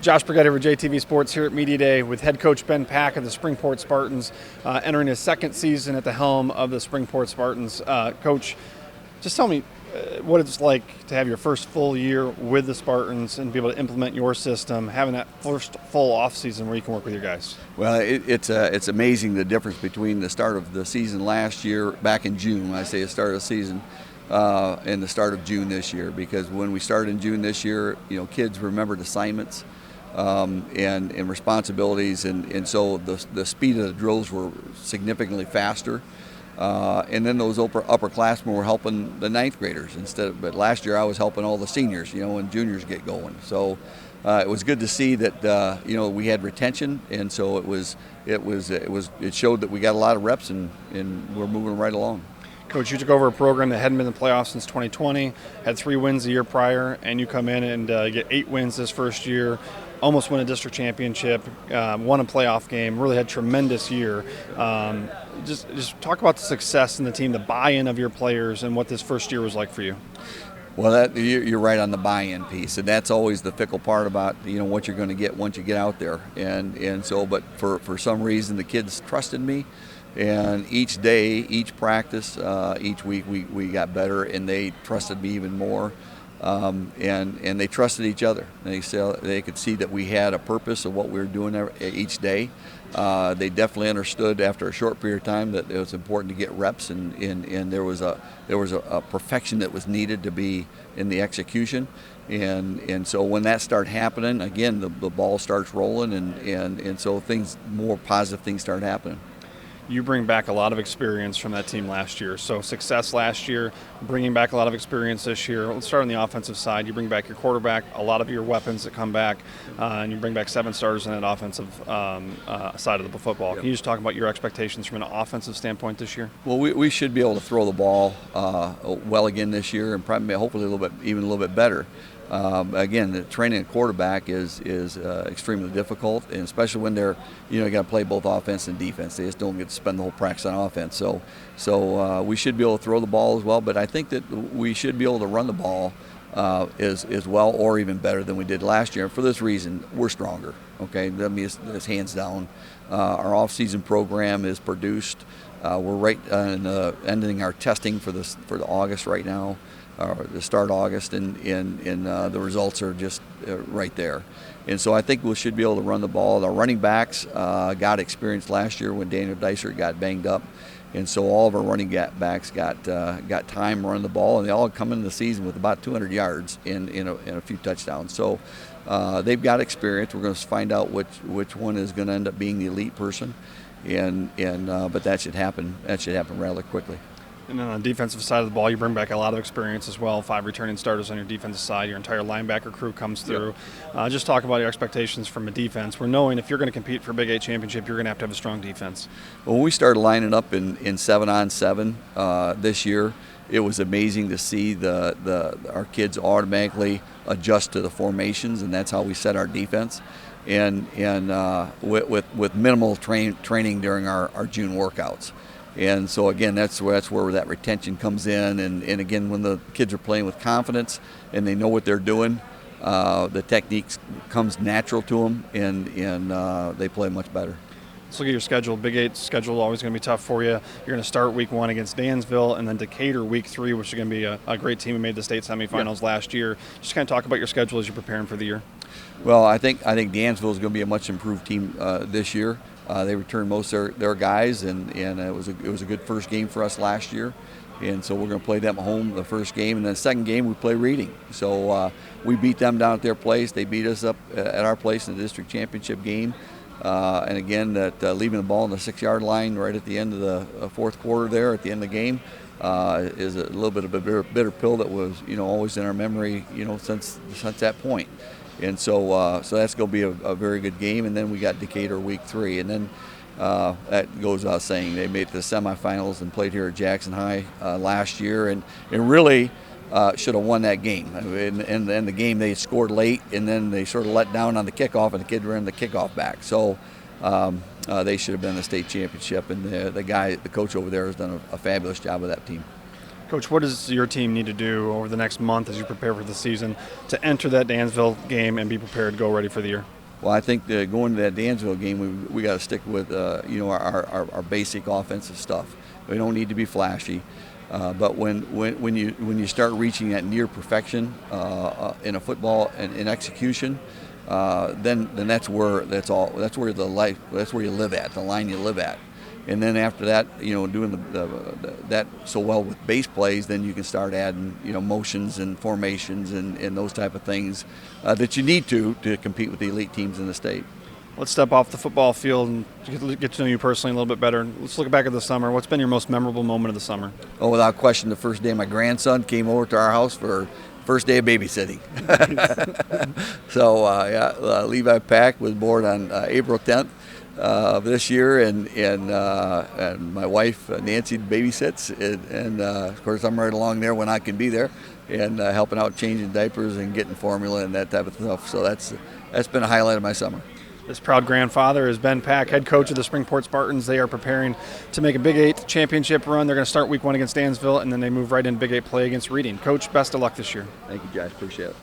Josh Brigetta over JTV Sports here at Media Day with head coach Ben Pack of the Springport Spartans, entering his second season at the helm of the Springport Spartans. Coach, just tell me what it's like to have your first full year with the Spartans and be able to implement your system, having that first full off season where you can work with your guys. Well, it's amazing the difference between the start of the season last year, back in June, when I say the start of the season, and the start of June this year. Because when we started in June this year, kids remembered assignments and responsibilities, and so the speed of the drills were significantly faster. And then those upperclassmen were helping the ninth graders but last year I was helping all the seniors, and juniors get going. So it was good to see that we had retention, and so it showed that we got a lot of reps and we're moving right along. Coach, you took over a program that hadn't been in the playoffs since 2020, had 3 wins the year prior, and you come in and get 8 wins this first year, almost win a district championship, won a playoff game, really had a tremendous year. Just talk about the success in the team, the buy-in of your players, and what this first year was like for you. Well, you're right on the buy-in piece, and that's always the fickle part about what you're going to get once you get out there. But for some reason the kids trusted me. And each day, each practice, each week, we got better, and they trusted me even more. And they trusted each other. They could see that we had a purpose of what we were doing each day. They definitely understood after a short period of time that it was important to get reps, and there was a perfection that was needed to be in the execution. And so when that started happening, again, the ball starts rolling, and so more positive things start happening. You bring back a lot of experience from that team last year. So success last year, bringing back a lot of experience this year. Let's start on the offensive side. You bring back your quarterback, a lot of your weapons that come back, and you bring back 7 starters in that offensive side of the football. Yep. Can you just talk about your expectations from an offensive standpoint this year? Well, we should be able to throw the ball well again this year, and probably hopefully even a little bit better. Again, the training a quarterback is extremely difficult, and especially when they're you got to play both offense and defense. They just don't get to spend the whole practice on offense. So we should be able to throw the ball as well, but I think that we should be able to run the ball as well or even better than we did last year. And for this reason, we're stronger. Okay, that means it's hands down. Our off-season program is produced. We're right ending our testing for the August right now. The start of August, and the results are just right there. And so I think we should be able to run the ball. Our running backs got experience last year when Daniel Dicer got banged up, and so all of our running backs got time running the ball, and they all come into the season with about 200 yards and a few touchdowns. So they've got experience. We're going to find out which one is going to end up being the elite person, but that should happen. That should happen rather quickly. And then on the defensive side of the ball, you bring back a lot of experience as well. 5 returning starters on your defensive side. Your entire linebacker crew comes through. Yep. Just talk about your expectations from a defense. We're knowing if you're going to compete for Big 8 championship, you're going to have a strong defense. When we started lining up in 7-on-7 this year, it was amazing to see our kids automatically adjust to the formations, and that's how we set our defense. And with minimal training during our June workouts. And so again, that's where that retention comes in, and again, when the kids are playing with confidence and they know what they're doing, the techniques comes natural to them, and they play much better. Let's look at your schedule. Big 8 schedule always going to be tough for you. You're going to start week 1 against Dansville, and then Decatur week 3, which is going to be a great team who made the state semifinals last year. Just kind of talk about your schedule as you're preparing for the year. Well, I think Dansville is going to be a much improved team this year. They returned most of their guys, and it was a good first game for us last year. And so we're going to play them at home the first game, and then the second game we play Reading. So we beat them down at their place. They beat us up at our place in the district championship game. And again, leaving the ball on the 6-yard line right at the end of the fourth quarter there at the end of the game is a little bit of a bitter pill that was always in our memory since that point. And so that's going to be a very good game. And then we got Decatur week 3, and then that goes without saying they made the semifinals and played here at Jackson High last year, and really should have won that game. And the game they scored late, and then they sort of let down on the kickoff, and the kid ran the kickoff back. So they should have been in the state championship, and the coach over there has done a fabulous job with that team. Coach, what does your team need to do over the next month as you prepare for the season to enter that Dansville game and be prepared to go ready for the year? Well, I think going to that Dansville game, we got to stick with our basic offensive stuff. We don't need to be flashy, but when you start reaching that near perfection in a football and in execution, then that's where you live at, the line you live at. And then after that, doing that so well with base plays, then you can start adding, motions and formations and those type of things that you need to compete with the elite teams in the state. Let's step off the football field and get to know you personally a little bit better. Let's look back at the summer. What's been your most memorable moment of the summer? Oh, without question, the first day my grandson came over to our house for first day of babysitting. So, Levi Pack was born on April 10th. This year, and my wife Nancy babysits, and of course I'm right along there when I can be there, and helping out changing diapers and getting formula and that type of stuff. So that's been a highlight of my summer. This proud grandfather is Ben Pack, head coach of the Springport Spartans. They are preparing to make a Big 8 championship run. They're going to start week 1 against Dansville, and then they move right in Big 8 play against Reading. Coach, best of luck this year. Thank you, Josh. Appreciate it.